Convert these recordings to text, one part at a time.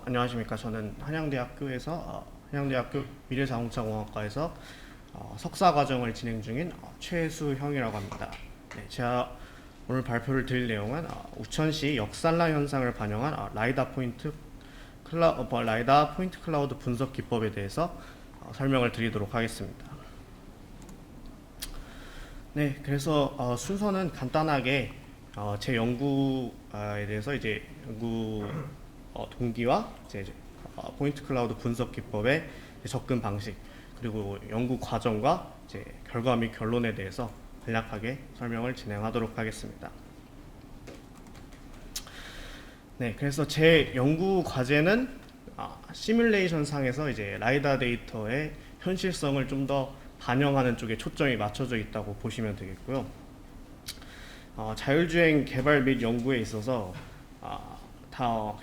안녕하십니까. 저는 한양대학교 미래자동차공학과에서 석사 과정을 진행 중인 최수형이라고 합니다. 네, 제가 오늘 발표를 드릴 내용은 우천시 역산라 현상을 반영한 라이다 포인트 클라우드 분석 기법에 대해서 설명을 드리도록 하겠습니다. 네, 그래서 순서는 간단하게 제 연구에 대해서 이제 연구 동기와 이제 포인트 클라우드 분석 기법의 접근 방식, 그리고 연구 과정과 이제 결과 및 결론에 대해서 간략하게 설명을 진행하도록 하겠습니다. 네, 그래서 제 연구 과제는 시뮬레이션 상에서 이제 라이다 데이터의 현실성을 좀 더 반영하는 쪽에 초점이 맞춰져 있다고 보시면 되겠고요. 자율주행 개발 및 연구에 있어서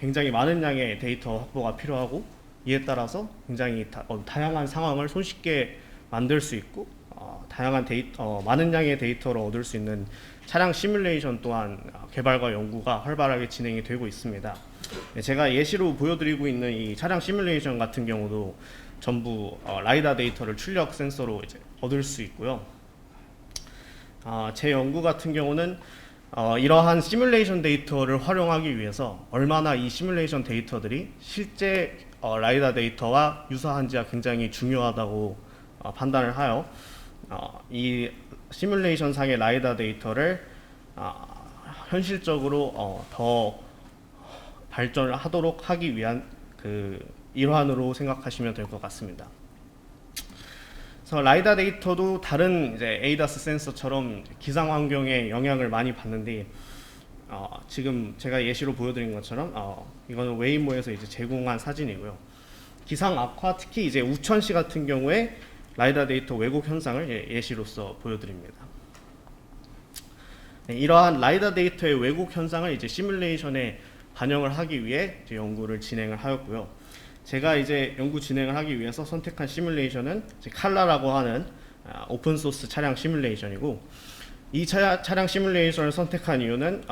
굉장히 많은 양의 데이터 확보가 필요하고, 이에 따라서 굉장히 다양한 상황을 손쉽게 만들 수 있고, 많은 양의 데이터를 얻을 수 있는 차량 시뮬레이션 또한 개발과 연구가 활발하게 진행이 되고 있습니다. 제가 예시로 보여드리고 있는 이 차량 시뮬레이션 같은 경우도 전부 라이다 데이터를 출력 센서로 이제 얻을 수 있고요. 제 연구 같은 경우는 이러한 시뮬레이션 데이터를 활용하기 위해서 얼마나 이 시뮬레이션 데이터들이 실제 라이다 데이터와 유사한지가 굉장히 중요하다고 판단을 하여 이 시뮬레이션 상의 라이다 데이터를 현실적으로 더 발전을 하기 위한 일환으로 생각하시면 될 것 같습니다. 그래서 라이다 데이터도 다른 이제 ADAS 센서처럼 기상 환경에 영향을 많이 받는데, 지금 제가 예시로 보여드린 것처럼 이거는 웨이모에서 이제 제공한 사진이고요. 기상 악화, 특히 이제 우천시 같은 경우에 라이다 데이터 왜곡 현상을 예시로서 보여드립니다. 네, 이러한 라이다 데이터의 왜곡 현상을 이제 시뮬레이션에 반영을 하기 위해 이제 연구를 진행을 하였고요. 제가 이제 연구 진행을 하기 위해서 선택한 시뮬레이션은 칼라라고 하는 오픈 소스 차량 시뮬레이션이고, 이 차량 시뮬레이션을 선택한 이유는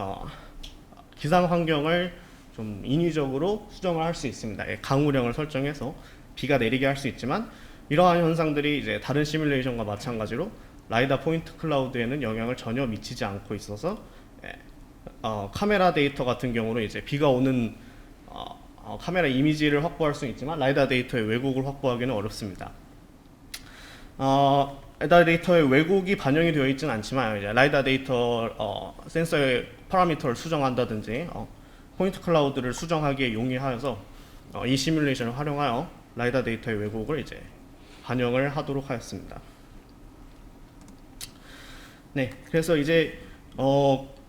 기상 환경을 좀 인위적으로 수정을 할 수 있습니다. 강우량을 설정해서 비가 내리게 할 수 있지만, 이러한 현상들이 이제 다른 시뮬레이션과 마찬가지로 라이다 포인트 클라우드에는 영향을 전혀 미치지 않고 있어서 카메라 데이터 같은 경우는 이제 비가 오는 카메라 이미지를 확보할 수 있지만 라이다 데이터의 왜곡을 확보하기는 어렵습니다. 라이다 데이터의 왜곡이 반영이 되어 있지는 않지만 이제 라이다 데이터 센서의 파라미터를 수정한다든지 포인트 클라우드를 수정하기에 용이하여서 이 시뮬레이션을 활용하여 라이다 데이터의 왜곡을 이제 반영을 하도록 하였습니다. 네, 그래서 이제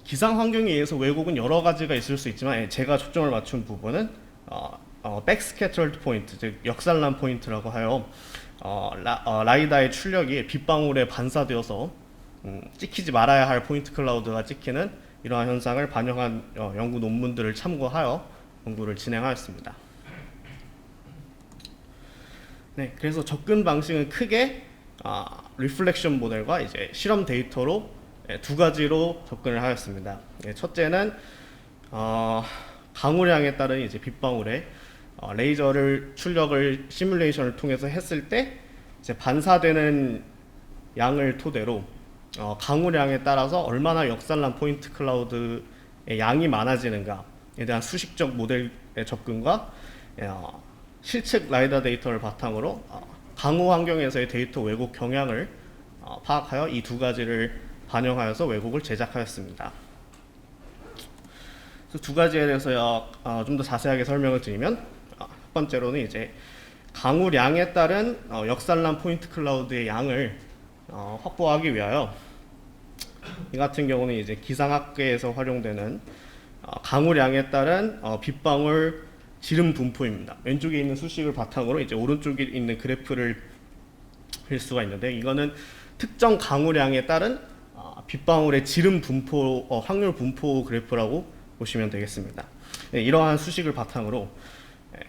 기상 환경에 의해서 왜곡은 여러 가지가 있을 수 있지만 제가 초점을 맞춘 부분은 백스캐터드 포인트, 즉 역산란 포인트라고 하여 라이다의 출력이 빗방울에 반사되어서 찍히지 말아야 할 포인트 클라우드가 찍히는 이러한 현상을 반영한 연구 논문들을 참고하여 연구를 진행하였습니다. 네, 그래서 접근 방식은 크게 리플렉션 모델과 이제 실험 데이터로 두 가지로 접근을 하였습니다. 첫째는 강우량에 따른 이제 빗방울에 레이저를 출력을 시뮬레이션을 통해서 했을 때 이제 반사되는 양을 토대로 강우량에 따라서 얼마나 역산란 포인트 클라우드의 양이 많아지는가에 대한 수식적 모델의 접근과 실측 라이다 데이터를 바탕으로 강우 환경에서의 데이터 왜곡 경향을 파악하여 이 두 가지를 반영하여서 왜곡을 제작하였습니다. 두 가지에 대해서 좀 더 자세하게 설명을 드리면, 첫 번째로는 이제 강우량에 따른 역산란 포인트 클라우드의 양을 확보하기 위하여 이 같은 경우는 이제 기상학계에서 활용되는 강우량에 따른 빗방울 지름 분포입니다. 왼쪽에 있는 수식을 바탕으로 이제 오른쪽에 있는 그래프를 볼 수가 있는데, 이거는 특정 강우량에 따른 빗방울의 지름 분포, 확률 분포 그래프라고 보시면 되겠습니다. 네, 이러한 수식을 바탕으로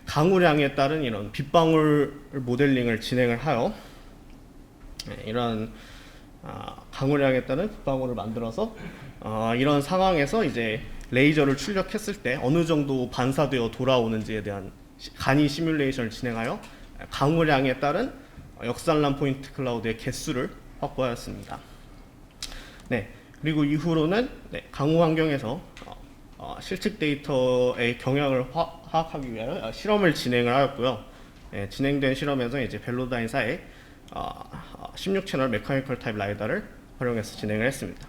강우량에 따른 이런 빗방울 모델링을 진행을 하여 이런 강우량에 따른 빗방울을 만들어서 이런 상황에서 이제 레이저를 출력했을 때 어느 정도 반사되어 돌아오는지에 대한 간이 시뮬레이션을 진행하여 강우량에 따른 역산란 포인트 클라우드의 개수를 확보하였습니다. 네, 그리고 이후로는 강우 환경에서 실측 데이터의 경향을 파악하기 위하여 실험을 진행을 하였고요. 진행된 실험에서 이제 벨로다인사의 16채널 메카니컬 타입 라이다를 활용해서 진행을 했습니다.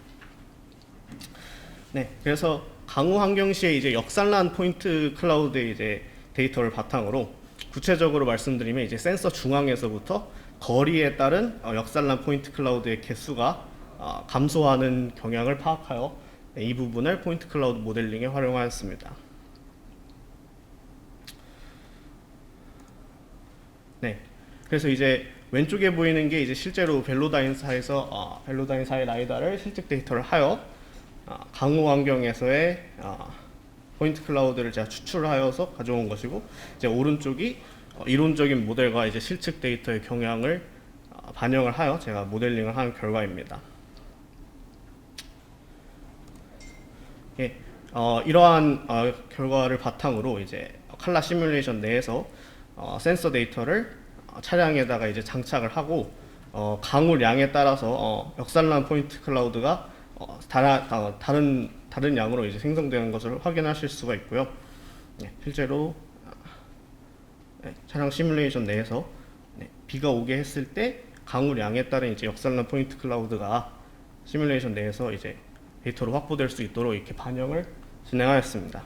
네, 그래서 강우 환경 시에 이제 역산란 포인트 클라우드의 이제 데이터를 바탕으로 구체적으로 말씀드리면 이제 센서 중앙에서부터 거리에 따른 역산란 포인트 클라우드의 개수가 감소하는 경향을 파악하여 이 부분을 포인트 클라우드 모델링에 활용하였습니다. 네, 그래서 이제 왼쪽에 보이는 게 이제 실제로 벨로다인사에서 벨로다인사의 라이다를 실측 데이터를 하여 강우 환경에서의 포인트 클라우드를 제가 추출하여서 가져온 것이고, 이제 오른쪽이 이론적인 모델과 이제 실측 데이터의 경향을 반영을 하여 제가 모델링을 한 결과입니다. 예, 이러한 결과를 바탕으로 이제 칼라 시뮬레이션 내에서 센서 데이터를 차량에다가 이제 장착을 하고 강우량에 따라서 역산란 포인트 클라우드가 다른 양으로 이제 생성되는 것을 확인하실 수가 있고요. 실제로 차량 시뮬레이션 내에서 비가 오게 했을 때 강우량에 따른 이제 역산란 포인트 클라우드가 시뮬레이션 내에서 이제 데이터로 확보될 수 있도록 이렇게 반영을 진행하였습니다.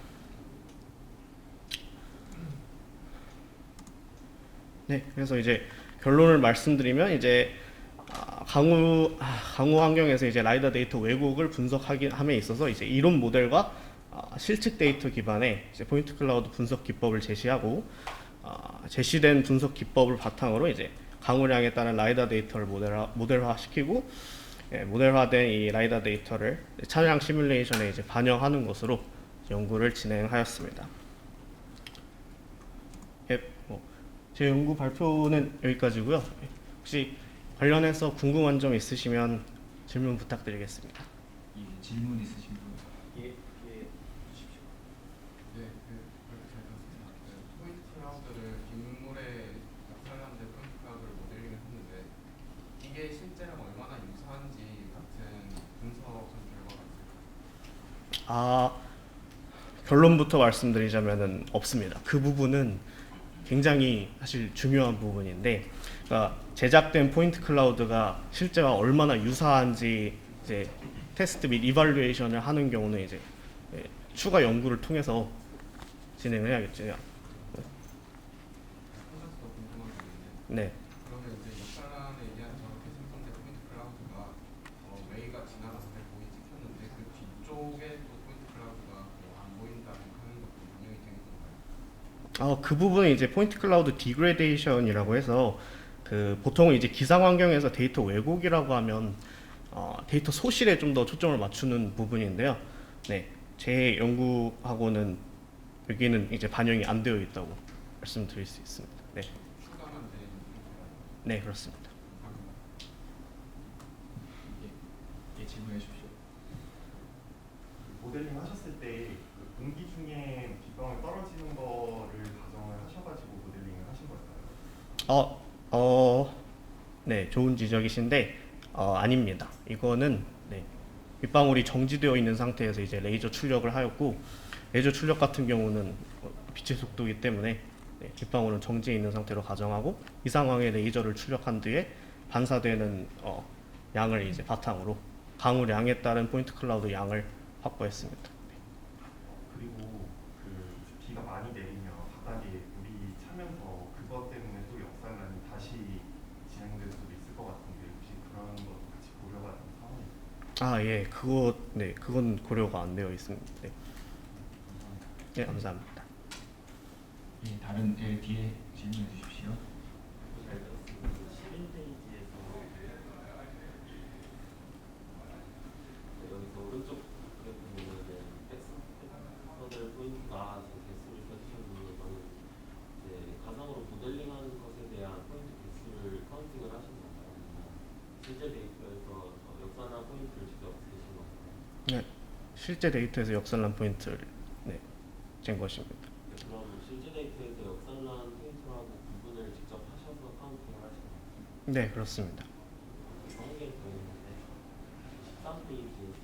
네, 그래서 이제 결론을 말씀드리면 이제 강우 환경에서 이제 라이다 데이터 왜곡을 분석함에 있어서 이제 이론 모델과 실측 데이터 기반의 이제 포인트 클라우드 분석 기법을 제시하고 제시된 분석 기법을 바탕으로 이제 강우량에 따른 라이다 데이터를 모델화시키고 모델화된 이 라이다 데이터를 차량 시뮬레이션에 이제 반영하는 것으로 연구를 진행하였습니다. 제 연구 발표는 여기까지고요. 혹시 관련해서 궁금한 점 있으시면 질문 부탁드리겠습니다. 예, 질문 있으신 분? 예, 주십시오. 네, 그렇게 잘 들었습니다. 포인트 클라우드를 빗물에 역산하는데 포인트 클라우드를 모델링을 했는데 이게 실제랑 얼마나 유사한지 같은 분석한 결과가 있을까요? 결론부터 말씀드리자면은 없습니다. 그 부분은 굉장히 사실 중요한 부분인데, 그러니까 제작된 포인트 클라우드가 실제와 얼마나 유사한지 이제 테스트 및 이발루에이션을 하는 경우는 이제 추가 연구를 통해서 진행을 해야겠죠. 한 가지 더 궁금한 게 있는데 네. 그러면 이제 역산에 의한 저렇게 생성된 포인트 클라우드가 웨이가 지나갔을 때 보이 찍혔는데 그 뒤쪽에 또 포인트 클라우드가 안 보인다는 하는 것도 반영이 되는 건가요? 그 부분은 이제 포인트 클라우드 디그레데이션이라고 해서 보통 이제 기상 환경에서 데이터 왜곡이라고 하면 데이터 소실에 좀 더 초점을 맞추는 부분인데요. 네, 제 연구하고는 여기는 이제 반영이 안 되어 있다고 말씀드릴 수 있습니다. 네, 추가만 된 상태라요. 네 그렇습니다. 감사합니다. 예, 질문해 주십시오. 모델링 하셨을 때 그 공기 중에 빗방울 떨어지는 거를 가정을 하셔가지고 모델링을 하신 걸까요? 네, 좋은 지적이신데 아닙니다. 이거는 빗방울이 정지되어 있는 상태에서 이제 레이저 출력을 하였고, 레이저 출력 같은 경우는 빛의 속도이기 때문에 빗방울은 정지해 있는 상태로 가정하고 이 상황에 레이저를 출력한 뒤에 반사되는 양을 이제 바탕으로 강우량에 따른 포인트 클라우드 양을 확보했습니다. 그리고 그 비가 많이 내리면 바닥에 물이 차면서 그것 때문에 또 역산란이 다시 진행될 수도 있을 것 같은데 혹시 그런 것도 같이 고려가 된 상황인가요? 그건 고려가 안 되어 있습니다. 네, 네 감사합니다. 예, 다른 뒤에 질문해 주십시오. 잘 들었습니다. 11페이지에서 여기서 오른쪽 보면은 백서들 포인트가 개수를 써주셨는데 저는 이제 가상으로 모델링하는 것에 대한 포인트 개수를 카운팅을 하신 건가요? 실제 데이터에서 역산한 포인트를 직접 쓰신 건가요? 네, 실제 데이터에서 역산란 포인트를 잰 것입니다. 그럼 실제 데이터에서 역산란 네, 그렇습니다. 정확하게 보이는데 13페이지에서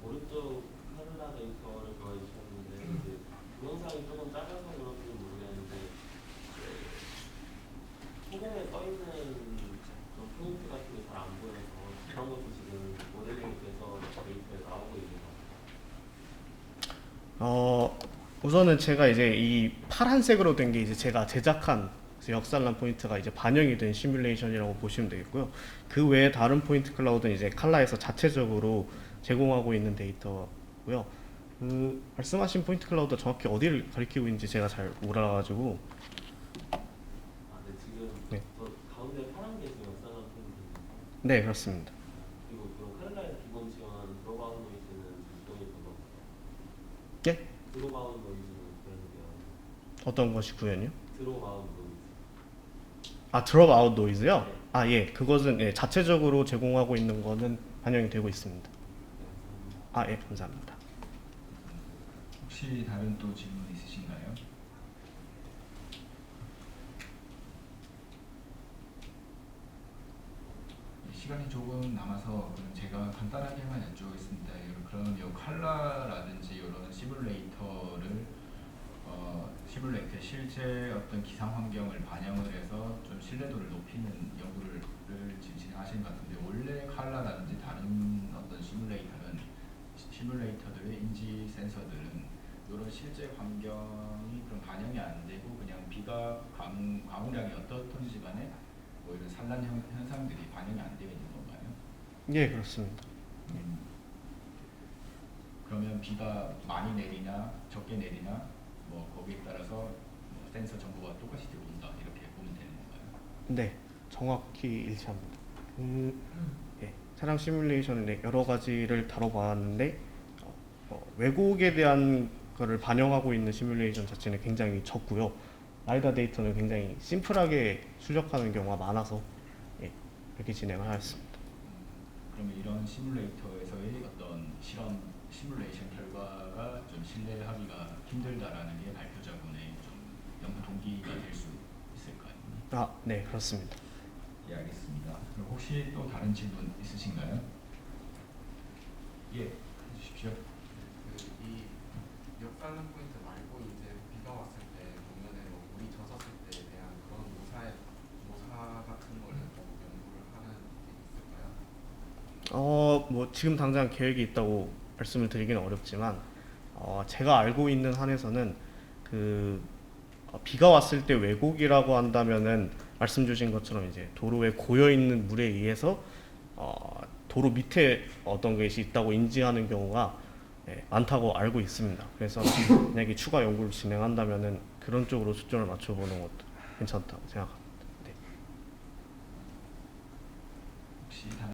오른쪽 카메라 데이터를 보여주셨는데 이제 동영상이 조금 작아서 그런지 모르겠는데 소금에 떠 있는 좀 포인트 같은 게 잘 안 보여서 그런 것도 지금 모델링이 돼서 데이터에 나오고 있는 것 같아요. 우선은 제가 이제 이 파란색으로 된 게 이제 제가 제작한 역산란 포인트가 이제 반영이 된 시뮬레이션이라고 보시면 되겠고요. 그 외에 다른 포인트 클라우드는 이제 칼라에서 자체적으로 제공하고 있는 데이터고요. 그 말씀하신 포인트 클라우드 정확히 어디를 가리키고 있는지 제가 잘 몰라가지고. 네, 지금 네. 저 가운데 파란 게 지금 역산한 포인트인가요? 네, 그렇습니다. 그리고 그럼 칼라에 기본 지원하는 드롭아웃 노이즈는 이동이 별로 예? 드롭아웃 노이즈는 그런데요. 어떤 것이 구현이요? 드롭아웃 노이즈. 아, 드롭 아웃 노이즈요? 네. 아, 예. 그것은 예, 자체적으로 제공하고 있는 거는 반영이 되고 있습니다. 아, 예, 감사합니다. 혹시 다른 또 질문 있으신가요? 네, 시간이 조금 남아서 그럼 제가 간단하게만 여쭤보겠습니다. 그럼 이 칼라라든지 이런 시뮬레이터 실제 어떤 기상 환경을 반영을 해서 좀 신뢰도를 높이는 연구를 지금 진행하시는 것 같은데 원래 칼라라든지 다른 어떤 시뮬레이터들의 인지 센서들은 이런 실제 환경이 그럼 반영이 안 되고 그냥 비가 강우량이 어떻든지 간에 뭐 이런 산란 현상들이 반영이 안 되어 있는 건가요? 예, 그렇습니다. 그러면 비가 많이 내리나 적게 내리나 뭐 거기에 따라서 뭐 센서 정보가 똑같이 들어온다 이렇게 보면 되는 건가요? 네, 정확히 일치합니다. 예, 차량 시뮬레이션을 여러 가지를 다뤄봤는데 왜곡에 대한 거를 반영하고 있는 시뮬레이션 자체는 굉장히 적고요. 라이다 데이터는 굉장히 심플하게 출력하는 경우가 많아서 예, 이렇게 진행을 하였습니다. 그러면 이런 시뮬레이터에서의 어떤 실험 시뮬레이션 결과가 좀 신뢰하기가 힘들다라는 게 발표자분의 좀 연구 동기가 될 수 있을까요? 아, 네, 그렇습니다. 예, 알겠습니다. 그럼 혹시 또 다른 질문 있으신가요? 예, 해주십시오. 이 역산란 포인트 말고 이제 비가 왔을 때 보면은 뭐 물이 젖었을 때에 대한 그런 모사 같은 거를 좀 연구를 하는 게 있을까요? 뭐 지금 당장 계획이 있다고 말씀을 드리기는 어렵지만 제가 알고 있는 한에서는 비가 왔을 때 왜곡이라고 한다면은 말씀 주신 것처럼 이제 도로에 고여 있는 물에 의해서 도로 밑에 어떤 것이 있다고 인지하는 경우가 많다고 알고 있습니다. 그래서 만약에 추가 연구를 진행한다면은 그런 쪽으로 초점을 맞춰보는 것도 괜찮다고 생각합니다. 네. 혹시 다른